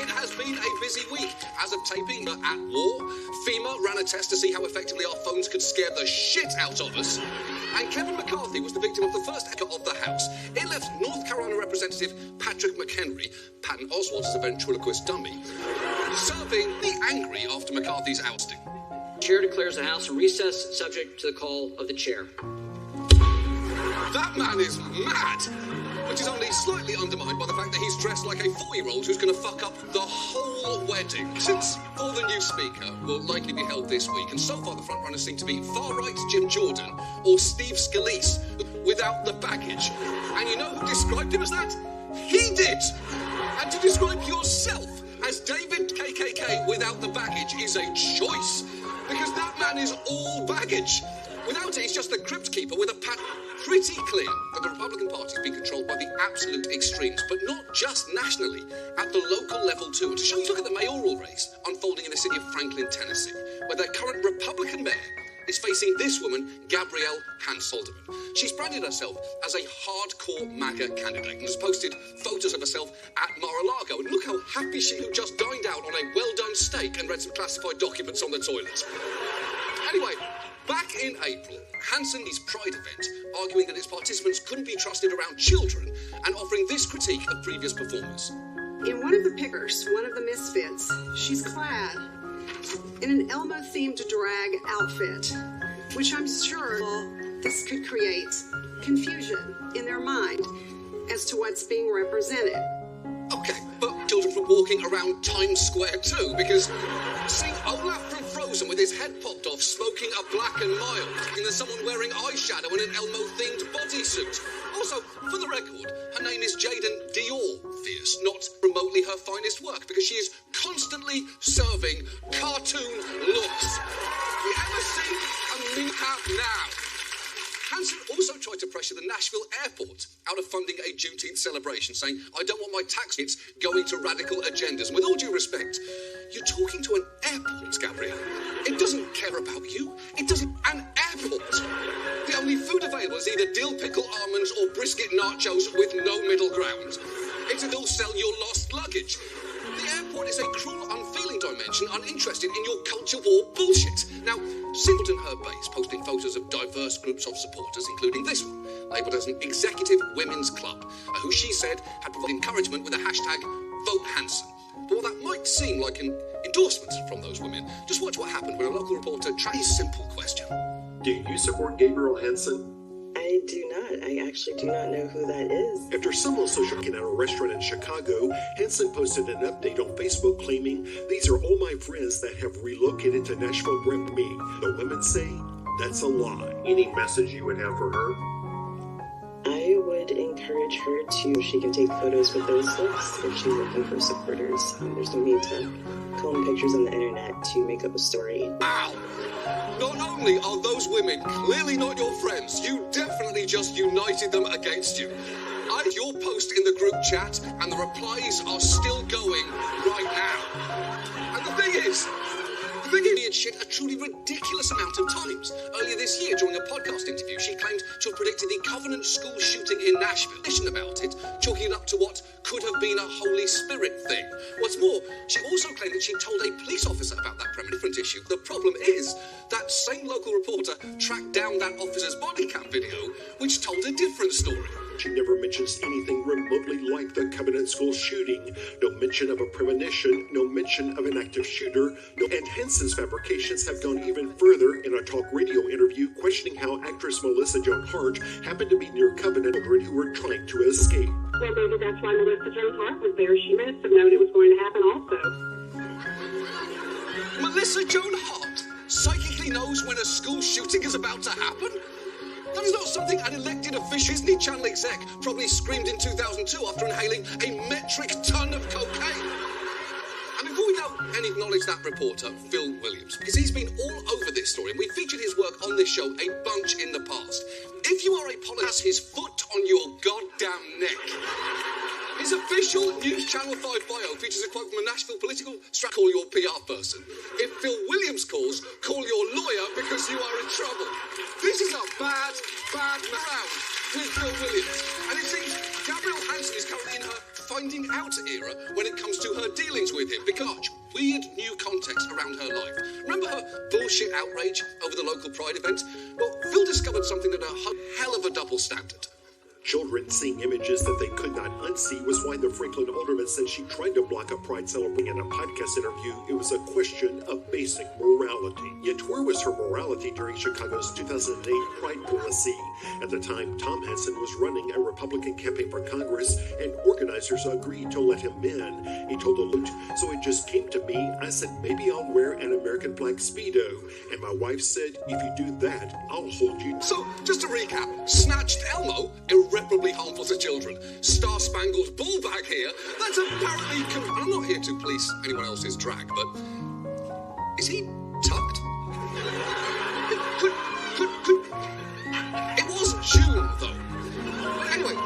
It has been a busy week. As of taping, we're at war. FEMA ran a test to see how effectively our phones could scare the shit out of us. And Kevin McCarthy was the victim of the first echo of the House. It left North Carolina Representative Patrick McHenry, Patton Oswalt as a ventriloquist dummy, serving the angry after McCarthy's ousting. Chair declares the House in recess, subject to the call of the chair. That man is mad, which is only slightly undermined by the fact that he's dressed like a 4-year-old who's going to fuck up the whole wedding. Since For the New Speaker will likely be held this week, and so far the frontrunners seem to be far-right Jim Jordan or Steve Scalise without the baggage. And you know who described him as that? He did! And to describe yourself as David KKK without the baggage is a choice, because that man is all baggage. Without it, he's just the crypt keeper with a pat. Pretty clear that the Republican Party has been controlled by the absolute extremes, but not just nationally, at the local level too. And to show you, look at the mayoral race unfolding in the city of Franklin, Tennessee, where their current Republican mayor is facing this woman, Gabrielle Hans-Haldeman. She's branded herself as a hardcore MAGA candidate and has posted photos of herself at Mar-a-Lago. And look how happy she who just dined out on a well-done steak and read some classified documents on the toilet. Anyway, back in April, Hansen's Pride event, arguing that its participants couldn't be trusted around children and offering this critique of previous performers. In one of the pictures, one of the misfits, she's clad in an Elmo-themed drag outfit, which I'm sure this could create confusion in their mind as to what's being represented. Okay, but children from walking around Times Square too, because see Olaf from Frozen with his head popped off, smoking a Black and Mild, and there's someone wearing eyeshadow in an Elmo-themed bodysuit. Also, for the record, her name is Jaden Dior Fierce, not remotely her finest work, because she is constantly serving cartoon looks. You ever see a mini-cap now? Hansen also tried to pressure the Nashville airport out of funding a Juneteenth celebration, saying, I don't want my tax hits going to radical agendas. And with all due respect, you're talking to an airport, Gabrielle. It doesn't care about you. It doesn't. An airport. The only food available is either dill pickle almonds or brisket nachos with no middle ground. It'll sell your lost luggage. The airport is a cruel, unfeeling dimension, uninterested in your culture war bullshit. Now, Singleton heard Bates posting photos of diverse groups of supporters, including this one, labelled as an executive women's club, who she said had provided encouragement with the hashtag #VoteHansen. But while that might seem like an endorsement from those women, just watch what happened when a local reporter tried a simple question. Do you support Gabrielle Hansen? I do not. I actually do not know who that is. After some social at a restaurant in Chicago, Hansen posted an update on Facebook claiming, these are all my friends that have relocated to Nashville with me. The women say, that's a lie. Any message you would have for her? I would encourage her to, she can take photos with those looks if she's looking for supporters. There's no need to comb pictures on the internet to make up a story. Ow! Not only are those women clearly not your friends, you definitely just united them against you. I read your post in the group chat, and the replies are still going right now. And the thing is, shit a truly ridiculous amount of times. Earlier this year, during a podcast interview, she claimed to have predicted the Covenant school shooting in Nashville. About it, chalking it up to what could have been a Holy Spirit thing. What's more, she also claimed that she told a police officer about that different issue. The problem is, that same local reporter tracked down that officer's body cam video, which told a different story. She never mentions anything remotely like the Covenant school shooting. No mention of a premonition, no mention of an active shooter, and Hansen's fabrications have gone even further in a talk radio interview questioning how actress Melissa Joan Hart happened to be near Covenant children who were trying to escape. Well, maybe that's why Melissa Joan Hart was there. She must have known it was going to happen also. Melissa Joan Hart psychically knows when a school shooting is about to happen? That is not something an elected official, Disney Channel exec, probably screamed in 2002 after inhaling a metric ton of cocaine. And before we go and acknowledge that reporter, Phil Williams, because he's been all over this story, and we featured his work on this show a bunch in the past. If you are a politician, his foot on your goddamn neck. His official News Channel 5 bio features a quote from a Nashville political strat. Call your PR person. If Phil Williams calls, call your lawyer because you are in trouble. This is a bad round with Phil Williams. And it seems Gabrielle Hansen is currently in her finding out era when it comes to her dealings with him because weird new context around her life. Remember her bullshit outrage over the local Pride event? Well, Phil discovered something that a hell of a double standard. Children seeing images that they could not unsee was why the Franklin alderman said she tried to block a Pride celebration. In a podcast interview, it was a question of basic morality. Yet where was her morality during Chicago's 2008 Pride policy? At the time, Tom Hansen was running a Republican campaign for Congress, and organizers agreed to let him in. He told Alute, so it just came to me. I said, maybe I'll wear an American flag Speedo. And my wife said, if you do that, I'll hold you. So, just to recap, Snatched Elmo, irreparably harmful to children. Star-Spangled Ball bag here, that's apparently... I'm not here to police anyone else's drag, but... Is he tucked? It was June, though. Anyway,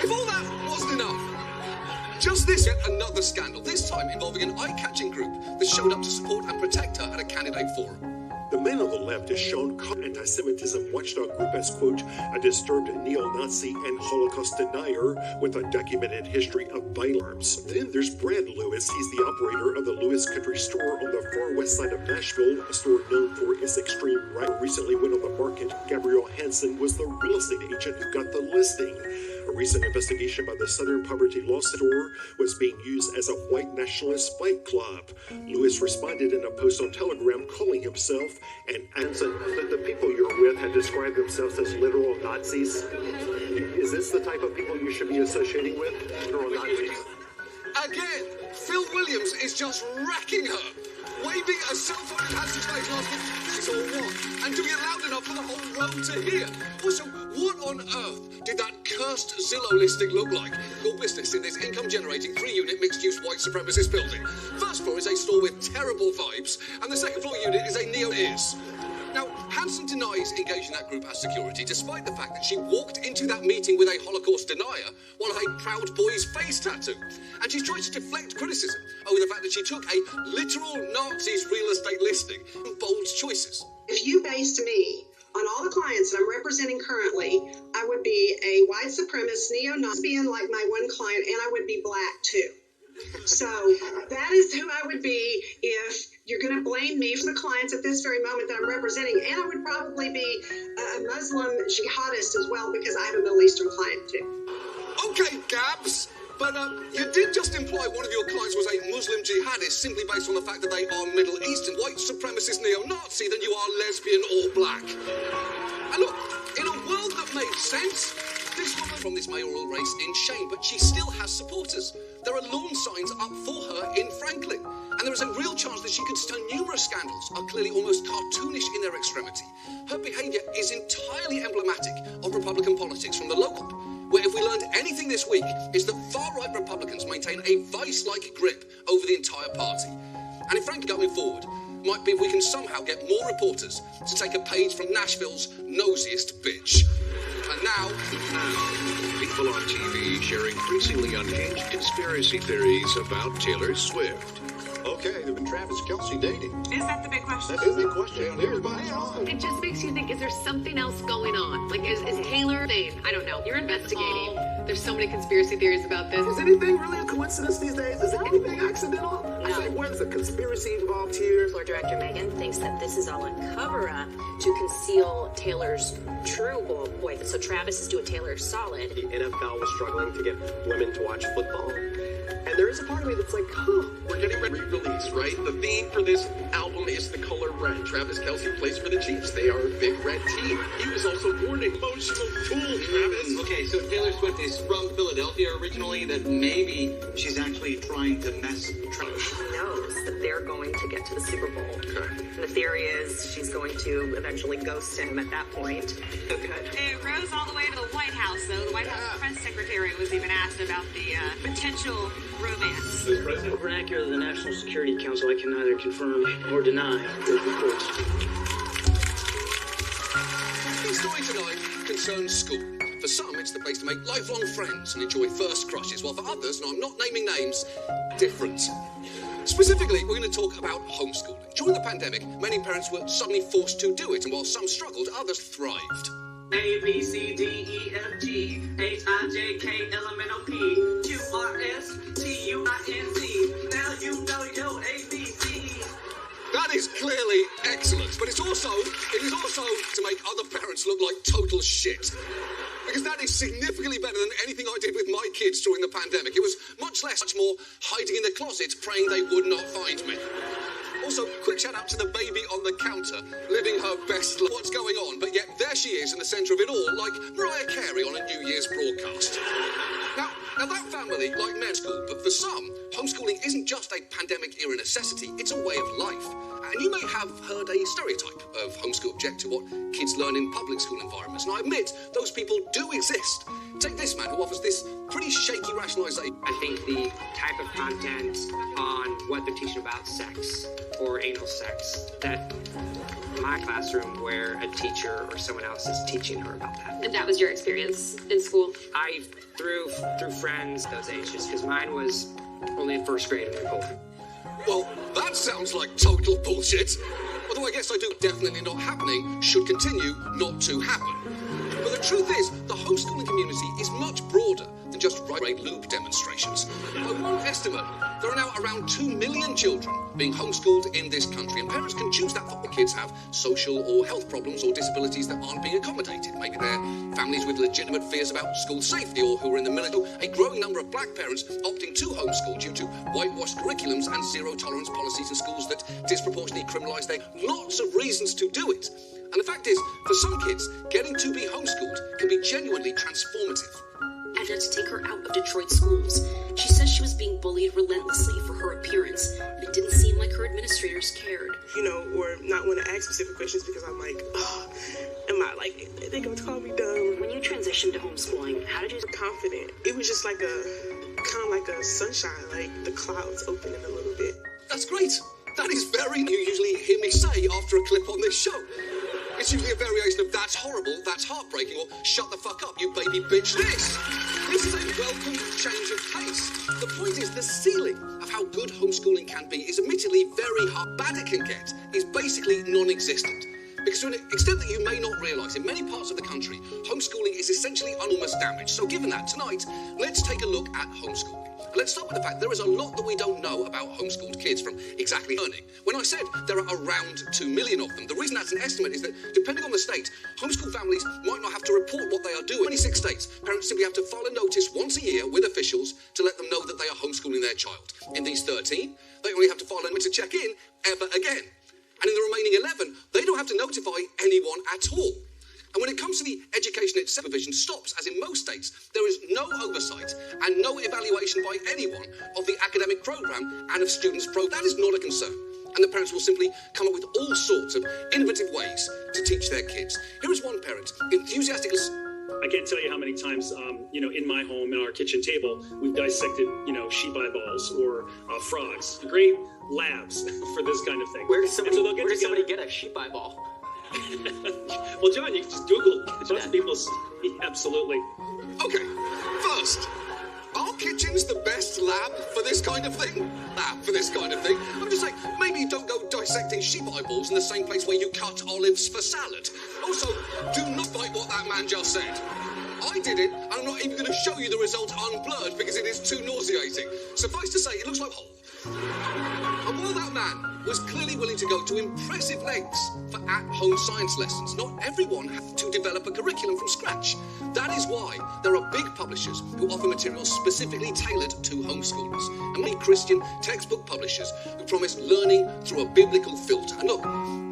if all that wasn't enough, just this yet another scandal, this time involving an eye-catching group that showed up to support and protect her at a candidate forum. The man on the left is shown anti-Semitism watchdog group as, quote, a disturbed neo-Nazi and Holocaust denier with a documented history of violence. Then there's Brad Lewis. He's the operator of the Lewis Country Store on the far west side of Nashville, a store known for its extreme right. Recently went on the market. Gabrielle Hansen was the real estate agent who got the listing. A recent investigation by the Southern Poverty Law Center was being used as a white nationalist fight club. Lewis responded in a post on Telegram calling himself an Hansen. The people you're with had described themselves as literal Nazis. Is this the type of people you should be associating with? Literal Nazis? Again, Phil Williams is just wrecking her. Waving a cell phone at Hansen's face asking, this is all what? And doing it loud enough for the whole road to hear. Also, what on earth did that cursed Zillow listing look like? Your business in this income-generating 3-unit mixed-use white supremacist building. First floor is a store with terrible vibes, and the second floor unit is a neo-is. Now, Hansen denies engaging that group as security, despite the fact that she walked into that meeting with a Holocaust denier while a Proud Boys face tattoo. And she's tried to deflect criticism over the fact that she took a literal Nazi's real estate listing and bold choices. If you based me on all the clients that I'm representing currently, I would be a white supremacist, neo-Nazi, being like my one client, and I would be black too. So that is who I would be if you're going to blame me for the clients at this very moment that I'm representing. And I would probably be a Muslim jihadist as well because I have a Middle Eastern client too. Okay, Gabs, but you did just imply one of your clients was a Muslim jihadist simply based on the fact that they are Middle Eastern, white supremacist neo-Nazi than you are lesbian or black. And look, in a world that made sense, this woman from this mayoral race in shame, but she still has supporters. There are lawn signs up for her in Franklin, and there is a real chance that she could stir. Numerous scandals are clearly almost cartoonish in their extremity. Her behaviour is entirely emblematic of Republican politics from the local, where if we learned anything this week, is that far-right Republicans maintain a vice-like grip over the entire party. And in Franklin going forward, might be if we can somehow get more reporters to take a page from Nashville's nosiest bitch. And now, people on TV share increasingly unhinged conspiracy theories about Taylor Swift. Okay, they've been Travis Kelce dating. Is that the big question? That's the big question. Everybody's on. It just makes you think, is there something else going on? Like, is Taylor thing? I don't know. You're investigating. There's so many conspiracy theories about this. Is anything really a coincidence these days? Is it anything accidental? No. I say, where's the conspiracy involved here? Floor Director Megan thinks that this is all a cover-up to conceal Taylor's true boyfriend. So Travis is doing Taylor solid. The NFL was struggling to get women to watch football. And there is a part of me that's like, We're getting ready to release, right? The theme for this album is the color red. Travis Kelce plays for the Chiefs. They are a big red team. He was also born an emotional tool, Travis. Okay, so Taylor Swift is from Philadelphia originally, that maybe she's actually trying to mess Travis. She knows that they're going to get to the Super Bowl. Okay. The theory is she's going to eventually ghost him at that point. It rose all the way to the White House, though. The White House press secretary was even asked about the potential romance. The vernacular of the National Security Council, I can neither confirm or deny the reports. The story tonight concerns school. For some, it's the place to make lifelong friends and enjoy first crushes, while for others, and I'm not naming names, different. Specifically, we're going to talk about homeschooling. During the pandemic, many parents were suddenly forced to do it, and while some struggled, others thrived. A, B, C, D, E, F, G, H, I, J, K, L, M, N, O, P, Q, R, S, T, U, I, N, Z. Now you know your ABC. That is clearly excellent, but it is also to make other parents look like total shit. Because that is significantly better than anything I did with my kids during the pandemic. It was much more hiding in the closet, praying they would not find me. Also, quick shout out to the baby on the counter, living her best life. What's going on? But yet there she is in the centre of it all, like Mariah Carey on a New Year's broadcast. Now that family like med school, but for some, homeschooling isn't just a pandemic-era necessity, it's a way of life. And you may have heard a stereotype of homeschool object to what kids learn in public school environments, and I admit those people do exist. Take this man who offers this pretty shaky rationalisation. I think the type of content on what they're teaching about sex or anal sex, that my classroom where a teacher or someone else is teaching her about that. And that was your experience in school? I through friends those ages, because mine was only in first grade in Nicole. Well, that sounds like total bullshit. Although I guess I do definitely not happening should continue not to happen. But the truth is, the homeschooling community is much broader than just right lube demonstrations. By one estimate, there are now around 2 million children being homeschooled in this country, and parents can choose that for kids have social or health problems or disabilities that aren't being accommodated. Maybe they're families with legitimate fears about school safety or who are in the military. A growing number of black parents opting to homeschool due to whitewashed curriculums and zero-tolerance policies in schools that disproportionately criminalise their... Lots of reasons to do it. And the fact is, for some kids, getting to be homeschooled can be genuinely transformative. I had to take her out of Detroit schools. She says she was being bullied relentlessly for her appearance, and it didn't seem like her administrators cared. You know, or not want to ask specific questions because I'm like, oh, am I like, they gonna call me dumb. When you transitioned to homeschooling, how did you... Confident. It was just like kind of like a sunshine, like the clouds opening a little bit. That's great. That is very you usually hear me say after a clip on this show. It's usually a variation of that's horrible, that's heartbreaking, or shut the fuck up, you baby bitch. This is a welcome change of pace. The point is the ceiling of how good homeschooling can be is admittedly very hard. Bad it can get is basically non-existent. Because to an extent that you may not realise, in many parts of the country, homeschooling is essentially enormous damage. So given that, tonight, let's take a look at homeschooling. And let's start with the fact there is a lot that we don't know about homeschooled kids from exactly learning. When I said there are around 2 million of them, the reason that's an estimate is that, depending on the state, homeschool families might not have to report what they are doing. In 26 states, parents simply have to file a notice once a year with officials to let them know that they are homeschooling their child. In these 13, they only have to file a notice to check in ever again. And in the remaining 11, they don't have to notify anyone at all. And when it comes to the education itself, supervision stops, as in most states, there is no oversight and no evaluation by anyone of the academic programme and of students' That is not a concern. And the parents will simply come up with all sorts of innovative ways to teach their kids. Here is one parent, enthusiastic. I can't tell you how many times, in my home, in our kitchen table, we've dissected, sheep eyeballs or frogs. Great labs for this kind of thing. Where does somebody get a sheep eyeball? Well, John, you can just Google. Lots of people. Absolutely. Okay, first, are kitchens the best lab for this kind of thing? I'm just saying, maybe don't go dissecting sheep eyeballs in the same place where you cut olives for salad. Also, do not fight what that man just said. I did it, and I'm not even going to show you the result unblurred because it is too nauseating. Suffice to say, it looks like whole. And while that man was clearly willing to go to impressive lengths for at-home science lessons, not everyone has to develop a curriculum from scratch. That is why there are big publishers who offer materials specifically tailored to homeschoolers, and many Christian textbook publishers who promise learning through a biblical filter. And look,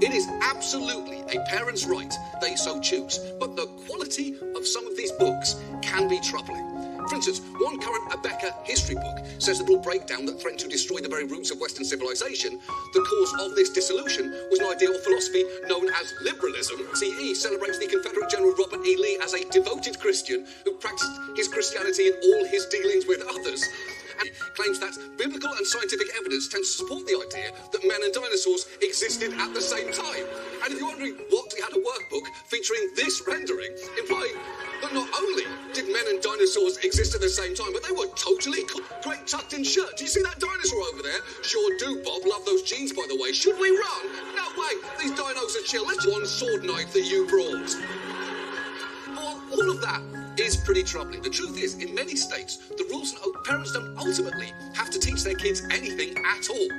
it is absolutely a parent's right they so choose, but the quality of some of these books can be troubling. For instance, one current Abeka history book says the brutal breakdown that threatened to destroy the very roots of Western civilization, the cause of this dissolution was an idea of philosophy known as liberalism. CE celebrates the Confederate General Robert E. Lee as a devoted Christian who practiced his Christianity in all his dealings with others. And claims that biblical and scientific evidence tends to support the idea that men and dinosaurs existed at the same time. And if you're wondering what, he had a workbook featuring this rendering, implying that not only did men and dinosaurs exist at the same time, but they were totally cool. Great tucked-in shirt. Do you see that dinosaur over there? Sure do, Bob. Love those jeans, by the way. Should we run? No way. These dinos are chill. Let's one sword knife that you brought. All of that is pretty troubling. The truth is, in many states, the rules and parents don't ultimately have to teach their kids anything at all.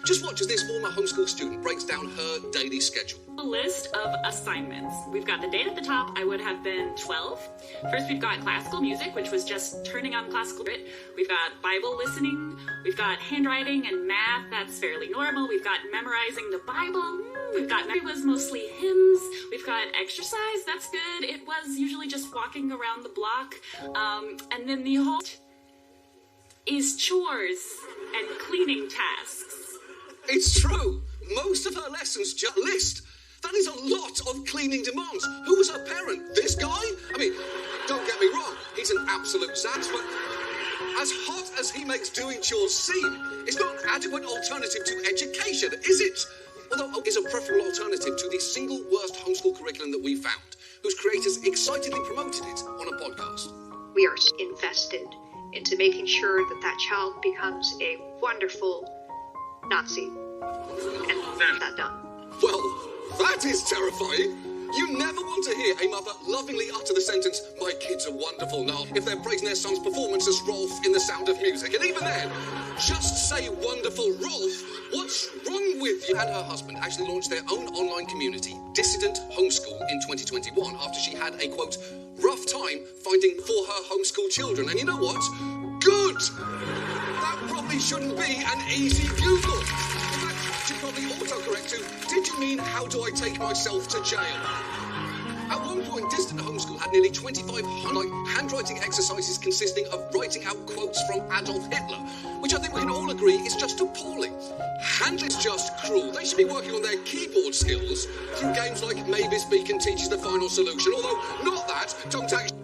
Just watch as this former homeschool student breaks down her daily schedule. A list of assignments. We've got the date at the top. I would have been 12. First, we've got classical music, which was just turning on classical bit. We've got Bible listening. We've got handwriting and math. That's fairly normal. We've got memorizing the Bible. We've got, it was mostly hymns. We've got exercise. That's good. It was usually just walking around the block. And then the whole is chores and cleaning tasks. It's true. Most of her lessons just list. That is a lot of cleaning demands. Who was her parent? This guy? I mean, don't get me wrong. He's an absolute sass, but as hot as he makes doing chores seem, it's not an adequate alternative to education, is it? Although it is a preferable alternative to the single worst homeschool curriculum that we found, whose creators excitedly promoted it on a podcast. We are invested into making sure that that child becomes a wonderful Nazi. And that's that done. Well, that is terrifying. You never want to hear a mother lovingly utter the sentence, "My kids are wonderful now," if they're praising their son's performance as Rolf in The Sound of Music. And even then, just say wonderful Rolf. What's wrong with you? And her husband actually launched their own online community, Dissident Homeschool, in 2021 after she had a, quote, rough time finding for her homeschool children. And you know what? Good! That probably shouldn't be an easy Google. In fact, should probably autocorrect to, did you mean how do I take myself to jail? At one point, Distant Homeschool had nearly 2,500 handwriting exercises consisting of writing out quotes from Adolf Hitler, which I think we can all agree is just appalling. Handler's just cruel. They should be working on their keyboard skills through games like Mavis Beacon Teaches the Final Solution, although not that, don't actually.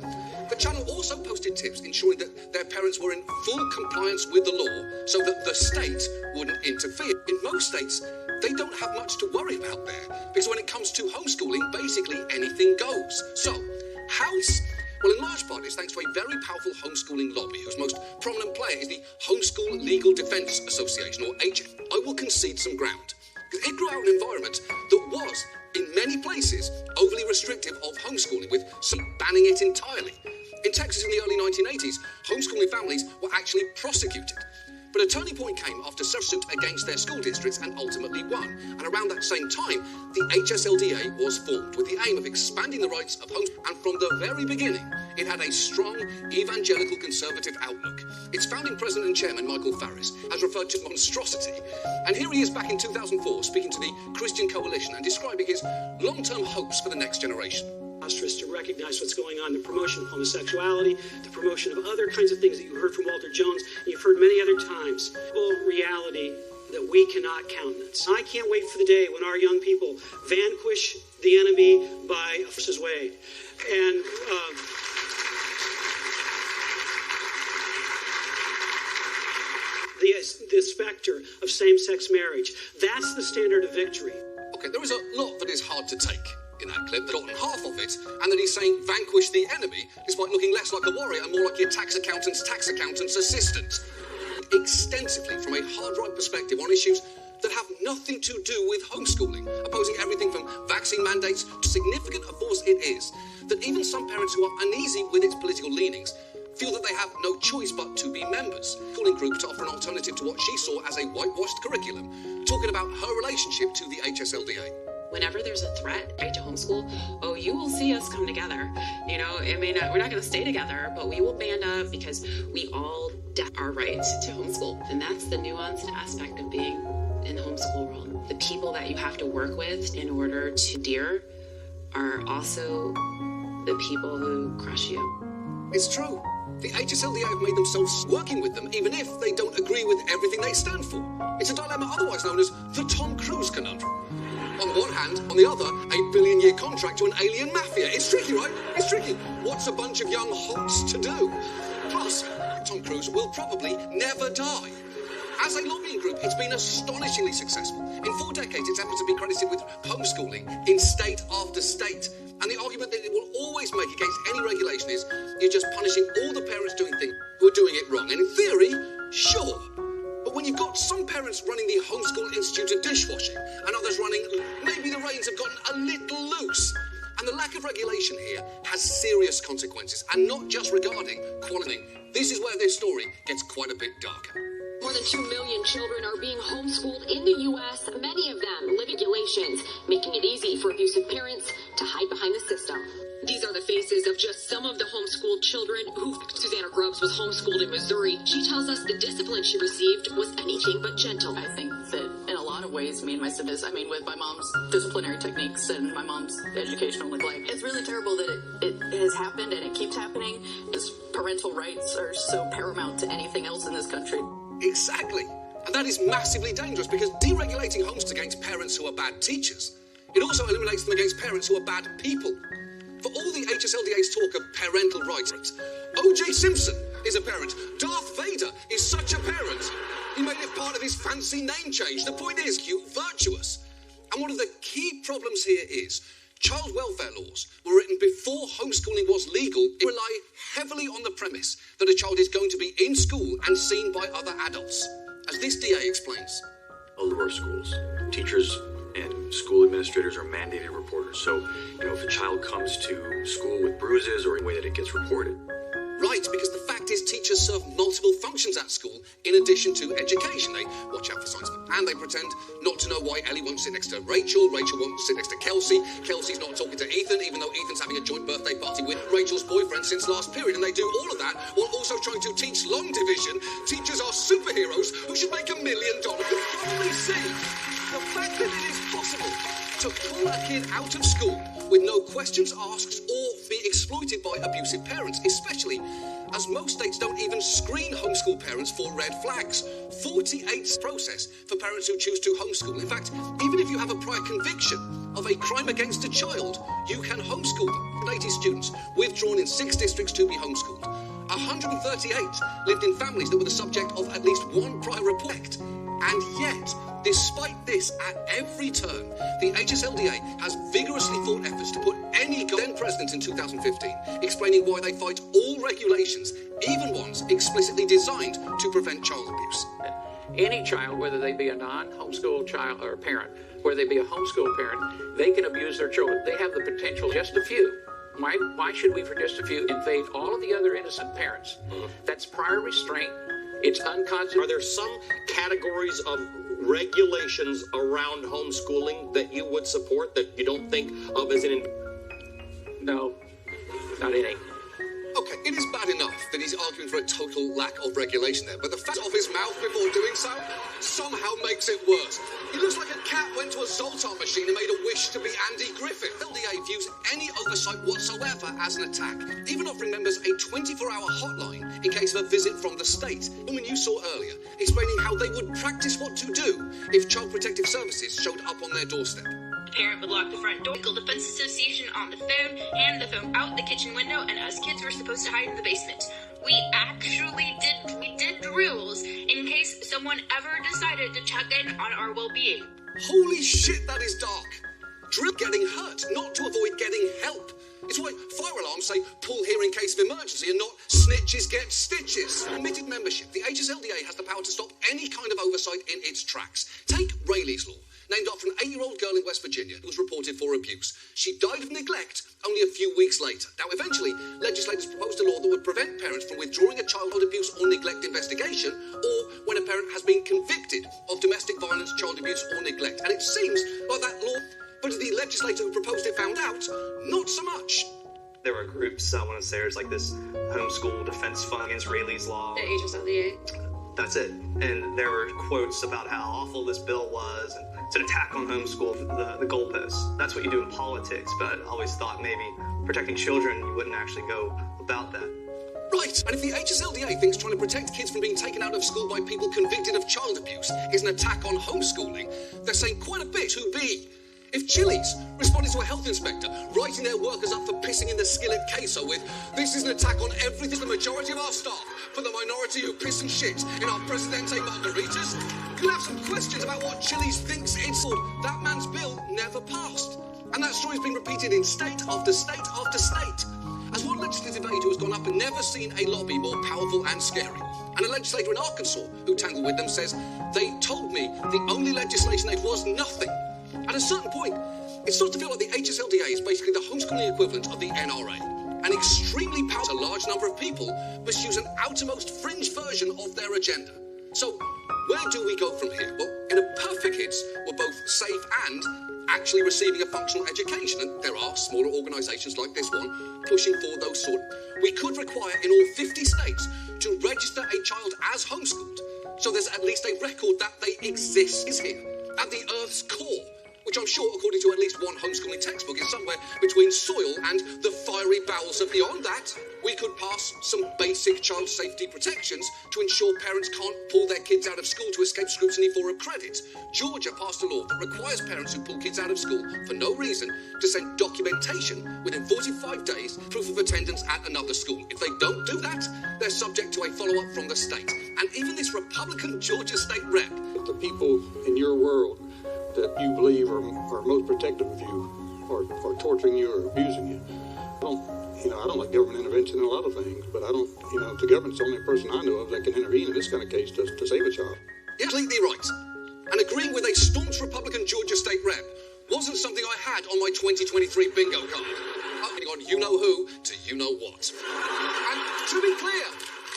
The channel also posted tips ensuring that their parents were in full compliance with the law so that the state wouldn't interfere. In most states, they don't have much to worry about there, because when it comes to homeschooling, basically anything goes. So, how's? Well, in large part, it's thanks to a very powerful homeschooling lobby, whose most prominent player is the Homeschool Legal Defense Association, or HL. I will concede some ground, because it grew out an environment that was, in many places, overly restrictive of homeschooling, with some banning it entirely. In Texas in the early 1980s, homeschooling families were actually prosecuted. But a turning point came after several suits against their school districts and ultimately won. And around that same time, the HSLDA was formed with the aim of expanding the rights of homeschooling. And from the very beginning, it had a strong evangelical conservative outlook. Its founding president and chairman, Michael Farris, has referred to monstrosity. And here he is back in 2004 speaking to the Christian Coalition and describing his long-term hopes for the next generation. To recognize what's going on, the promotion of homosexuality, the promotion of other kinds of things that you heard from Walter Jones, and you've heard many other times. Reality that we cannot countenance. I can't wait for the day when our young people vanquish the enemy by versus Wade. And the specter of same-sex marriage. That's the standard of victory. Okay, there is a lot that is hard to take in that clip, that half of it, and that he's saying vanquish the enemy, despite looking less like a warrior and more like your tax accountant's assistant. Extensively from a hard right perspective on issues that have nothing to do with homeschooling, opposing everything from vaccine mandates to significant a force it is, that even some parents who are uneasy with its political leanings feel that they have no choice but to be members. Calling group to offer an alternative to what she saw as a whitewashed curriculum, talking about her relationship to the HSLDA. Whenever there's a threat to homeschool, you will see us come together. You know, I mean, we're not going to stay together, but we will band up because we all our right to homeschool. And that's the nuanced aspect of being in the homeschool world. The people that you have to work with in order to dear are also the people who crush you. It's true. The HSLDA have made themselves working with them, even if they don't agree with everything they stand for. It's a dilemma otherwise known as the Tom Cruise conundrum. On the one hand, on the other, a billion-year contract to an alien mafia. It's tricky, right? It's tricky. What's a bunch of young hots to do? Plus, Tom Cruise will probably never die. As a lobbying group, it's been astonishingly successful. In 4 decades, its efforts have been credited with homeschooling in state after state. And the argument that it will always make against any regulation is you're just punishing all the parents doing things who are doing it wrong. And in theory, sure. But when you've got some parents running the Homeschool Institute of Dishwashing and others running, maybe the reins have gotten a little loose. And the lack of regulation here has serious consequences, and not just regarding quality. This is where this story gets quite a bit darker. More than 2 million children are being homeschooled in the U.S., many of them living regulations, making it easy for abusive parents to hide behind the system. These are the faces of just some of the homeschooled children who Susanna Grubbs was homeschooled in Missouri. She tells us the discipline she received was anything but gentle. I think that in a lot of ways, me and my siblings, with my mom's disciplinary techniques and my mom's educational neglect, it's really terrible that it has happened and it keeps happening. As parental rights are so paramount to anything else in this country. Exactly. And that is massively dangerous because deregulating homeschools against parents who are bad teachers, it also eliminates them against parents who are bad people. For all the HSLDA's talk of parental rights, O.J. Simpson is a parent. Darth Vader is such a parent. He made it part of his fancy name change. The point is, cute, virtuous. And one of the key problems here is child welfare laws were written before homeschooling was legal. They rely heavily on the premise that a child is going to be in school and seen by other adults. As this DA explains. All of our schools, teachers and school administrators are mandated reporters. So, if a child comes to school with bruises or in a way that it gets reported. Right, because the fact is teachers serve multiple functions at school in addition to education. They watch out for signs of and they pretend not to know why Ellie won't sit next to Rachel won't sit next to Kelsey Kelsey's not talking to Ethan, even though Ethan's having a joint birthday party with Rachel's boyfriend since last period. And they do all of that while also trying to teach long division. Teachers are superheroes who should make $1 million. You probably see the fact that it is possible to pull a kid out of school with no questions asked or be exploited by abusive parents, especially as most states don't even screen homeschool parents for red flags. 48 process for parents who choose to homeschool. In fact, even if you have a prior conviction of a crime against a child, you can homeschool them. 80 students withdrawn in 6 districts to be homeschooled. 138 lived in families that were the subject of at least one prior report. And yet, despite this, at every turn, the HSLDA has vigorously fought efforts to put any then president in 2015, explaining why they fight all regulations, even ones explicitly designed to prevent child abuse. Any child, whether they be a non-homeschool child or parent, whether they be a homeschool parent, they can abuse their children. They have the potential, just a few. Why should we, for just a few, invade all of the other innocent parents? That's prior restraint. It's unconstitutional. Are there some categories of regulations around homeschooling that you would support that you don't think of as an... No, not any. Okay, it is bad enough that he's arguing for a total lack of regulation there, but the fact of his mouth before doing so somehow makes it worse. It looks like a cat went to a Zoltar machine and made a wish to be Andy Griffith. LDA views any oversight whatsoever as an attack, even offering members a 24-hour hotline in case of a visit from the state. The woman you saw earlier explaining how they would practice what to do if Child Protective Services showed up on their doorstep. The parent would lock the front door, call Defense Association on the phone, hand the phone out the kitchen window, and us kids were supposed to hide in the basement. We actually did drills in case someone ever decided to check in on our well-being. Holy shit, that is dark. Drill getting hurt, not to avoid getting help. It's why fire alarms say pull here in case of emergency and not snitches get stitches. Admitted membership, the HSLDA has the power to stop any kind of oversight in its tracks. Take Rayleigh's Law, named after an 8-year-old girl in West Virginia who was reported for abuse. She died of neglect only a few weeks later. Now, eventually, legislators proposed a law that would prevent parents from withdrawing a childhood abuse or neglect investigation, or when a parent has been convicted of domestic violence, child abuse, or neglect. And it seems like that law, but the legislator who proposed it found out, not so much. There were groups, I want to say, there's like this homeschool defense fund against Rayleigh's Law. The HSLDA. That's it. And there were quotes about how awful this bill was, and it's an attack on homeschool, the goalposts. That's what you do in politics, but I always thought maybe protecting children, you wouldn't actually go about that. Right, right. And if the HSLDA thinks trying to protect kids from being taken out of school by people convicted of child abuse is an attack on homeschooling, they're saying quite a bit who be. If Chili's responded to a health inspector writing their workers up for pissing in the skillet queso with, "This is an attack on everything the majority of our staff, for the minority who piss and shit in our Presidente margaritas," you'll have some questions about what Chili's thinks it's for. That man's bill never passed. And that story's been repeated in state after state after state. As one legislative aide who has gone up and never seen a lobby more powerful and scary, and a legislator in Arkansas who tangled with them says, "They told me the only legislation they was nothing." At a certain point, it starts to feel like the HSLDA is basically the homeschooling equivalent of the NRA. An extremely powerful, large number of people pursues an outermost fringe version of their agenda. So, where do we go from here? Well, in a perfect case, we're both safe and actually receiving a functional education, and there are smaller organisations like this one pushing for those sort. We could require in all 50 states to register a child as homeschooled, so there's at least a record that they exist here, at the Earth's core, which I'm sure, according to at least one homeschooling textbook, is somewhere between soil and the fiery bowels of beyond that. We could pass some basic child safety protections to ensure parents can't pull their kids out of school to escape scrutiny for a credit. Georgia passed a law that requires parents who pull kids out of school for no reason to send documentation within 45 days, proof of attendance at another school. If they don't do that, they're subject to a follow-up from the state. And even this Republican Georgia state rep. The people in your world that you believe are most protective of you are torturing you or abusing you. I don't like government intervention in a lot of things, but the government's the only person I know of that can intervene in this kind of case to save a child. You're completely right. And agreeing with a staunch Republican Georgia state rep wasn't something I had on my 2023 bingo card. Upping on you-know-who to you-know-what. And to be clear,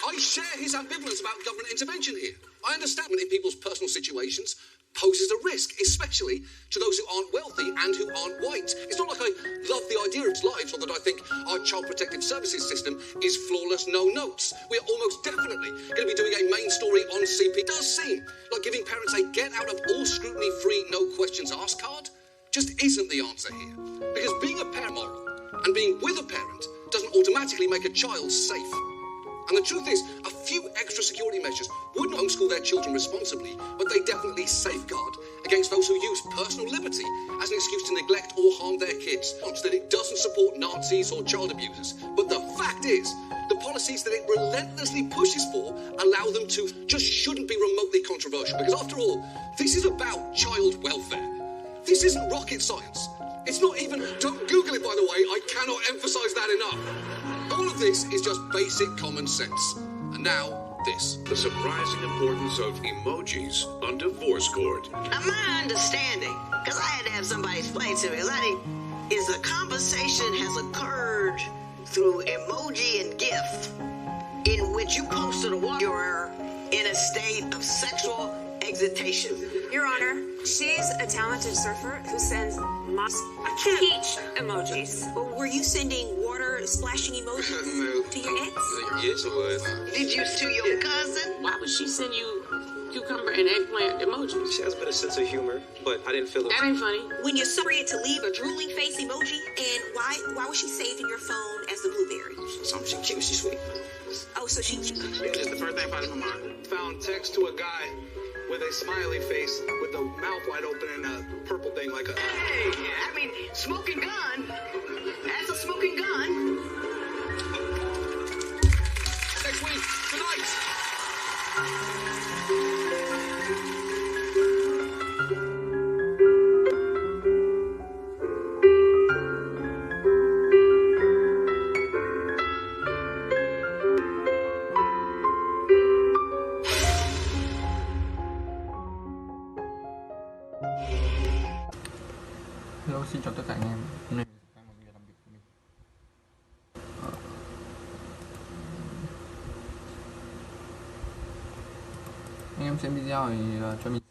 I share his ambivalence about government intervention here. I understand when in people's personal situations poses a risk, especially to those who aren't wealthy and who aren't white. It's not like I love the idea of lives or that I think our child protective services system is flawless, no notes. We're almost definitely going to be doing a main story on CP. It does seem like giving parents a get out of all scrutiny free, no questions asked card just isn't the answer here. Because being a parent moral and being with a parent doesn't automatically make a child safe. And the truth is, a few extra security measures wouldn't homeschool their children responsibly, but they definitely safeguard against those who use personal liberty as an excuse to neglect or harm their kids. Not that it doesn't support Nazis or child abusers, but the fact is, the policies that it relentlessly pushes for allow them to just shouldn't be remotely controversial. Because after all, this is about child welfare. This isn't rocket science. It's not even, don't Google it by the way, I cannot emphasize that enough. All of this is just basic common sense. And now, this. The surprising importance of emojis on divorce court. Now, my understanding, because I had to have somebody explain to me, is the conversation has occurred through emoji and GIF, in which you posted a one you're in a state of sexual excitation. Your Honor, she's a talented surfer who sends peach emojis. Well, were you sending water splashing emojis to your ex? Yes, it was. Did you to your cousin? Why would she send you cucumber and eggplant emojis? She has a bit of sense of humor, but I didn't feel it. That ain't funny. When you're sorry to leave a drooling face emoji, and why was she saved in your phone as the blueberry? Something she cute, she's sweet. Oh, so she cute. It's the first thing popped in my mind. Found text to a guy with a smiley face with the mouth wide open and a purple thing like a... Hey, I mean, smoking gun. That's a smoking gun. Next week, tonight. Hello, xin chào tất cả anh em. Hôm nay mình một ngày làm việc của mình. Anh em xem video thì cho mình